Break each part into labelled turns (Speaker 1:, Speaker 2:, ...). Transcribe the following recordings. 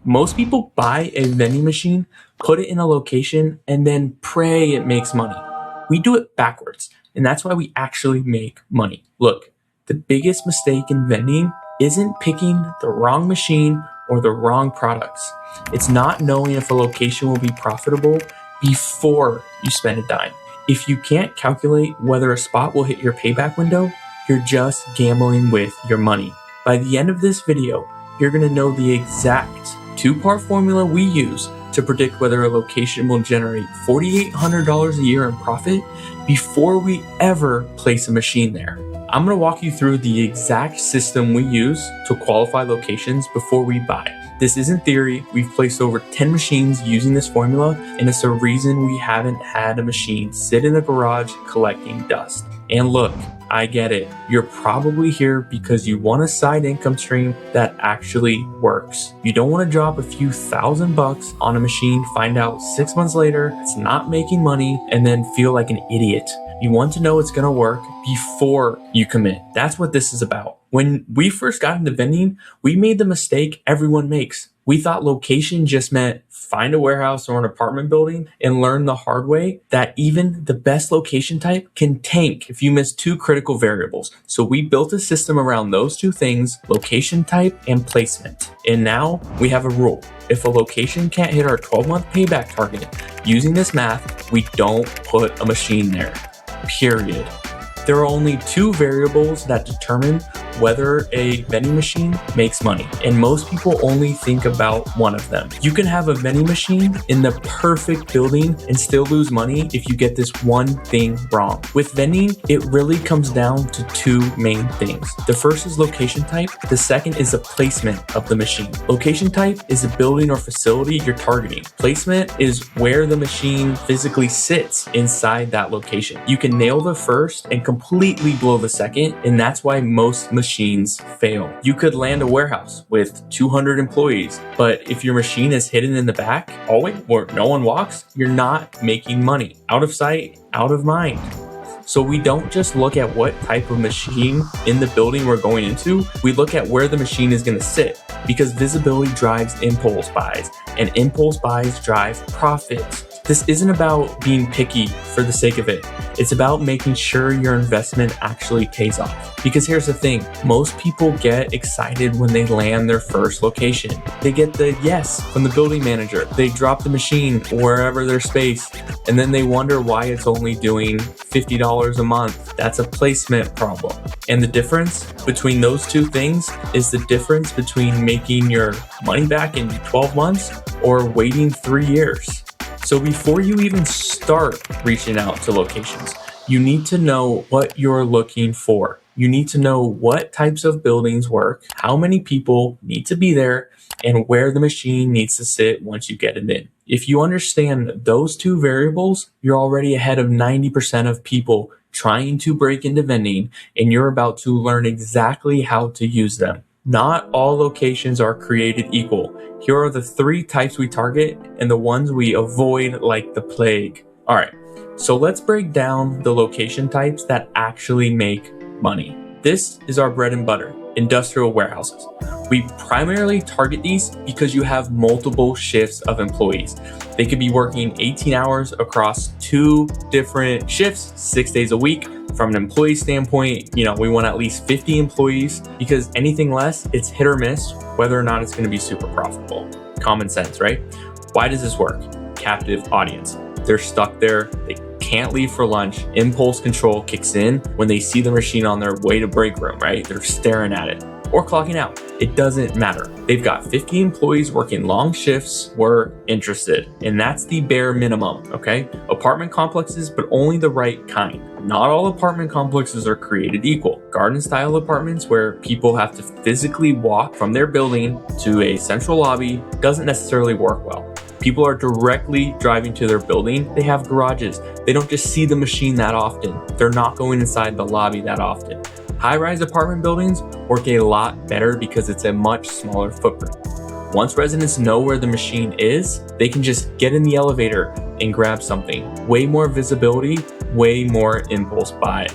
Speaker 1: Most people buy a vending machine, put it in a location, and then pray it makes money. We do it backwards, and that's why we actually make money. Look, the biggest mistake in vending isn't picking the wrong machine or the wrong products. It's not knowing if a location will be profitable before you spend a dime. If you can't calculate whether a spot will hit your payback window, you're just gambling with your money. By the end of this video, you're going to know the exact two-part formula we use to predict whether a location will generate $4,800 a year in profit before we ever place a machine there. I'm going to walk you through the exact system we use to qualify locations before we buy. This isn't theory. We've placed over 10 machines using this formula, and it's a reason we haven't had a machine sit in the garage collecting dust. And look, I get it. You're probably here because you want a side income stream that actually works. You don't want to drop a few $1,000 on a machine, find out 6 months later it's not making money, and then feel like an idiot. You want to know it's going to work before you commit. That's what this is about. When we first got into vending, we made the mistake everyone makes. We thought location just meant find a warehouse or an apartment building, and learn the hard way that even the best location type can tank if you miss two critical variables. So we built a system around those two things, location type and placement. And now we have a rule. If a location can't hit our 12-month payback target, using this math, we don't put a machine there. Period. There are only two variables that determine whether a vending machine makes money, and most people only think about one of them. You can have a vending machine in the perfect building and still lose money if you get this one thing wrong. With vending, it really comes down to two main things. The first is location type. The second is the placement of the machine. Location type is the building or facility you're targeting. Placement is where the machine physically sits inside that location. You can nail the first and completely blow the second, and that's why most machines fail. You could land a warehouse with 200 employees, but if your machine is hidden in the back hallway where no one walks, you're not making money. Out of sight, out of mind. So we don't just look at what type of machine in the building we're going into, we look at where the machine is going to sit, because visibility drives impulse buys, and impulse buys drive profits. This isn't about being picky for the sake of it. It's about making sure your investment actually pays off. Because here's the thing, most people get excited when they land their first location. They get the yes from the building manager. They drop the machine wherever they're spaced, and then they wonder why it's only doing $50 a month. That's a placement problem. And the difference between those two things is the difference between making your money back in 12 months or waiting 3 years. So before you even start reaching out to locations, you need to know what you're looking for. You need to know what types of buildings work, how many people need to be there, and where the machine needs to sit once you get it in. If you understand those two variables, you're already ahead of 90% of people trying to break into vending, and you're about to learn exactly how to use them. Not all locations are created equal. Here are the 3 types we target and the ones we avoid like the plague. All right, so let's break down the location types that actually make money. This is our bread and butter, industrial warehouses. We primarily target these because you have multiple shifts of employees. They could be working 18 hours across 2 different shifts, 6 days a week. From an employee standpoint, we want at least 50 employees, because anything less, it's hit or miss whether or not it's going to be super profitable. Common sense, right? Why does this work? Captive audience. They're stuck there. They can't leave for lunch. Impulse control kicks in when they see the machine on their way to break room, right? They're staring at it or clocking out. It doesn't matter. They've got 50 employees working long shifts. We're interested. And that's the bare minimum, okay? Apartment complexes, but only the right kind. Not all apartment complexes are created equal. Garden style apartments where people have to physically walk from their building to a central lobby doesn't necessarily work well. People are directly driving to their building. They have garages. They don't just see the machine that often. They're not going inside the lobby that often. High-rise apartment buildings work a lot better because it's a much smaller footprint. Once residents know where the machine is, they can just get in the elevator and grab something. Way more visibility, way more impulse buy.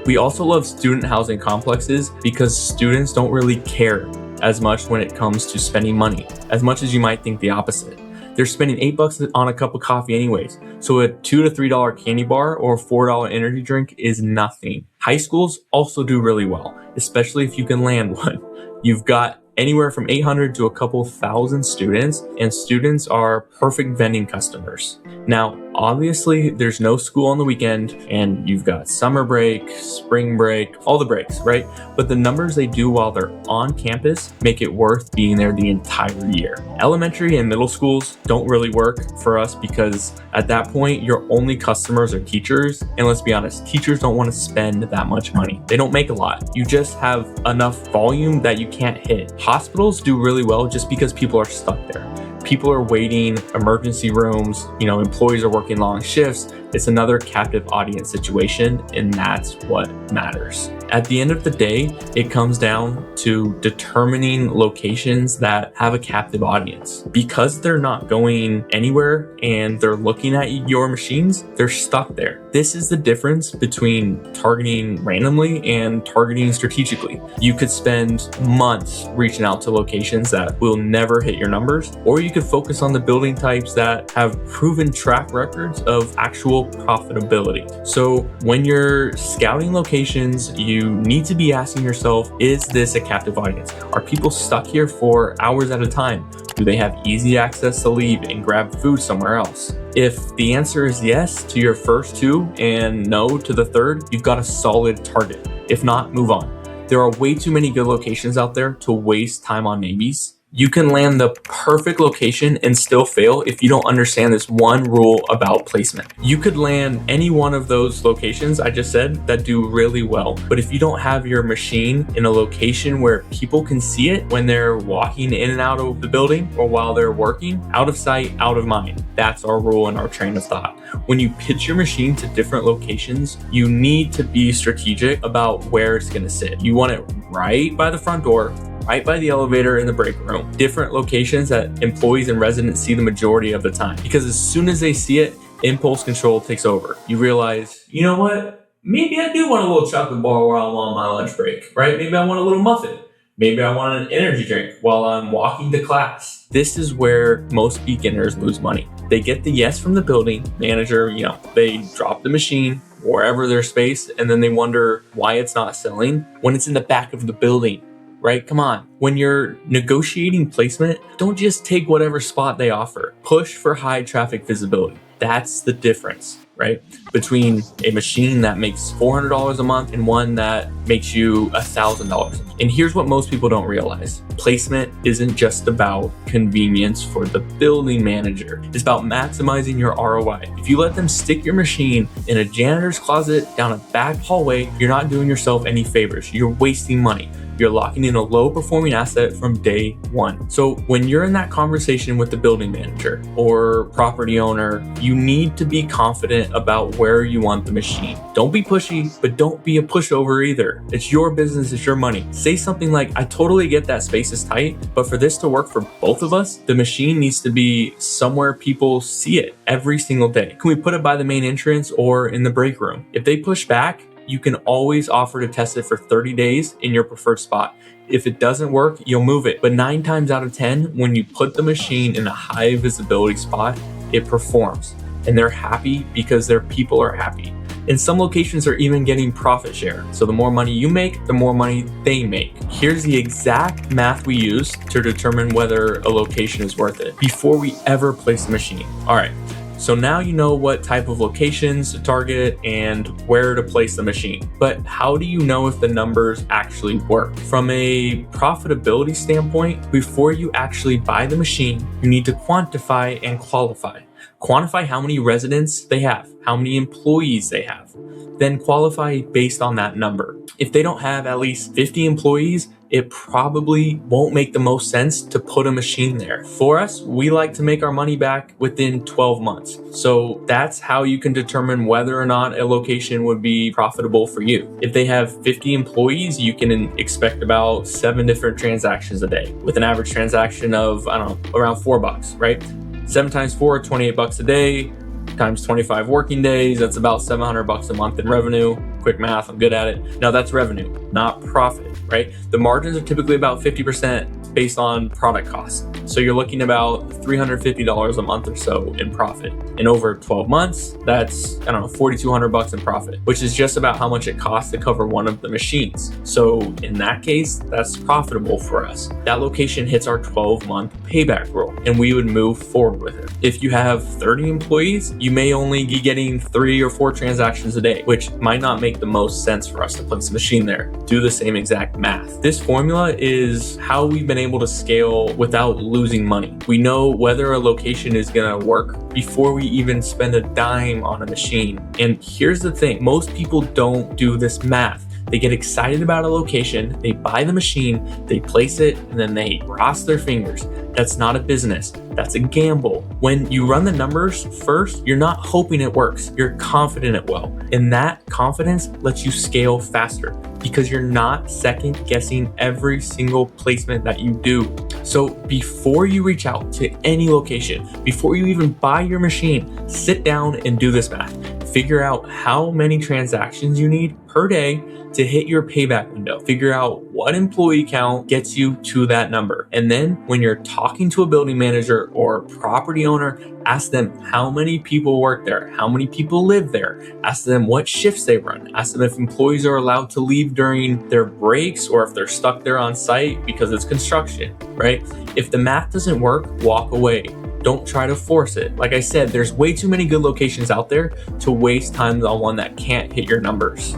Speaker 1: We also love student housing complexes because students don't really care as much when it comes to spending money, as much as you might think the opposite. They're spending $8 on a cup of coffee anyways. So a $2 to $3 candy bar or a $4 energy drink is nothing. High schools also do really well, especially if you can land one. You've got anywhere from 800 to a couple thousand students, and students are perfect vending customers. Now, obviously, there's no school on the weekend, and you've got summer break, spring break, all the breaks, right? But the numbers they do while they're on campus make it worth being there the entire year. Elementary and middle schools don't really work for us because at that point, your only customers are teachers. And let's be honest, teachers don't want to spend that much money. They don't make a lot. You just have enough volume that you can't hit. Hospitals do really well just because people are stuck there. People are waiting, emergency rooms, employees are working long shifts. It's another captive audience situation, and that's what matters. At the end of the day, it comes down to determining locations that have a captive audience. Because they're not going anywhere and they're looking at your machines, they're stuck there. This is the difference between targeting randomly and targeting strategically. You could spend months reaching out to locations that will never hit your numbers, or you could focus on the building types that have proven track records of actual profitability. So when you're scouting locations, you need to be asking yourself, is this a captive audience? Are people stuck here for hours at a time? Do they have easy access to leave and grab food somewhere else? If the answer is yes to your first two and no to the third, you've got a solid target. If not, move on. There are way too many good locations out there to waste time on maybes. You can land the perfect location and still fail if you don't understand this one rule about placement. You could land any one of those locations I just said that do really well, but if you don't have your machine in a location where people can see it when they're walking in and out of the building or while they're working, out of sight, out of mind. That's our rule and our train of thought. When you pitch your machine to different locations, you need to be strategic about where it's gonna sit. You want it right by the front door, right by the elevator in the break room, different locations that employees and residents see the majority of the time. Because as soon as they see it, impulse control takes over. You realize, you know what? Maybe I do want a little chocolate bar while I'm on my lunch break, right? Maybe I want a little muffin. Maybe I want an energy drink while I'm walking to class. This is where most beginners lose money. They get the yes from the building manager, they drop the machine wherever their space, and then they wonder why it's not selling when it's in the back of the building. Right? Come on. When you're negotiating placement, don't just take whatever spot they offer. Push for high traffic visibility. That's the difference, right? Between a machine that makes $400 a month and one that makes you $1,000. And here's what most people don't realize. Placement isn't just about convenience for the building manager. It's about maximizing your ROI. If you let them stick your machine in a janitor's closet down a back hallway, you're not doing yourself any favors. You're wasting money. You're locking in a low performing asset from day one. So when you're in that conversation with the building manager or property owner, you need to be confident about where you want the machine. Don't be pushy, but don't be a pushover either. It's your business, it's your money. Say something like, I totally get that space is tight, but for this to work for both of us, the machine needs to be somewhere people see it every single day. Can we put it by the main entrance or in the break room? If they push back, you can always offer to test it for 30 days in your preferred spot. If it doesn't work, you'll move it. But 9 times out of 10, when you put the machine in a high visibility spot, it performs. And they're happy because their people are happy. And some locations are even getting profit share. So the more money you make, the more money they make. Here's the exact math we use to determine whether a location is worth it before we ever place the machine. All right. So now you know what type of locations to target and where to place the machine. But how do you know if the numbers actually work? From a profitability standpoint, before you actually buy the machine, you need to quantify and qualify. Quantify how many residents they have, how many employees they have, then qualify based on that number. If they don't have at least 50 employees, it probably won't make the most sense to put a machine there. For us, we like to make our money back within 12 months. So that's how you can determine whether or not a location would be profitable for you. If they have 50 employees, you can expect about 7 different transactions a day with an average transaction of, around $4, right? 7 times 4, $28 a day, times 25 working days, that's about $700 a month in revenue. Quick math, I'm good at it. Now that's revenue, not profit, right? The margins are typically about 50%, based on product cost. So you're looking about $350 a month or so in profit. And over 12 months, that's, I don't know, $4,200 in profit, which is just about how much it costs to cover one of the machines. So in that case, that's profitable for us. That location hits our 12-month payback rule, and we would move forward with it. If you have 30 employees, you may only be getting 3 or 4 transactions a day, which might not make the most sense for us to place a machine there. Do the same exact math. This formula is how we've been able to scale without losing money. We know whether a location is gonna work before we even spend a dime on a machine. And here's the thing, most people don't do this math. They get excited about a location, they buy the machine, they place it, and then they cross their fingers. That's not a business, that's a gamble. When you run the numbers first, you're not hoping it works, you're confident it will. And that confidence lets you scale faster because you're not second guessing every single placement that you do. So before you reach out to any location, before you even buy your machine, sit down and do this math. Figure out how many transactions you need per day to hit your payback window. Figure out what employee count gets you to that number. And then when you're talking to a building manager or property owner, ask them how many people work there, how many people live there, ask them what shifts they run, ask them if employees are allowed to leave during their breaks or if they're stuck there on site because it's construction, right? If the math doesn't work, walk away. Don't try to force it. Like I said, there's way too many good locations out there to waste time on one that can't hit your numbers.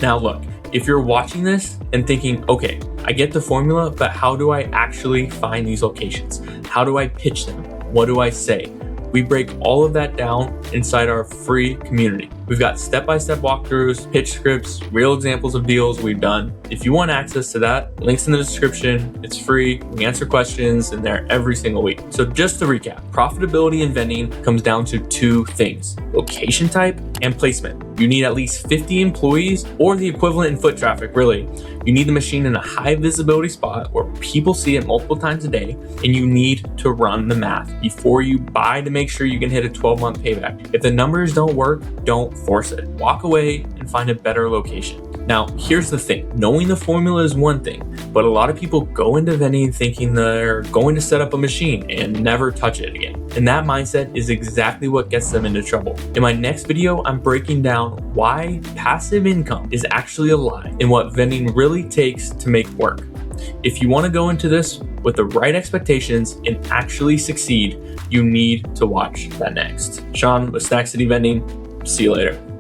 Speaker 1: Now look, if you're watching this and thinking, okay, I get the formula, but how do I actually find these locations? How do I pitch them? What do I say? We break all of that down inside our free community. We've got step-by-step walkthroughs, pitch scripts, real examples of deals we've done. If you want access to that, links in the description. It's free. We answer questions in there every single week. So just to recap, profitability in vending comes down to 2 things: location type and placement. You need at least 50 employees or the equivalent in foot traffic, really. You need the machine in a high visibility spot where people see it multiple times a day, and you need to run the math before you buy to make sure you can hit a 12-month payback. If the numbers don't work, don't force it. Walk away and find a better location. Now, here's the thing. Knowing the formula is one thing, but a lot of people go into vending thinking they're going to set up a machine and never touch it again. And that mindset is exactly what gets them into trouble. In my next video, I'm breaking down why passive income is actually a lie and what vending really takes to make work. If you want to go into this with the right expectations and actually succeed, you need to watch that next. Sean with Snack City Vending. See you later.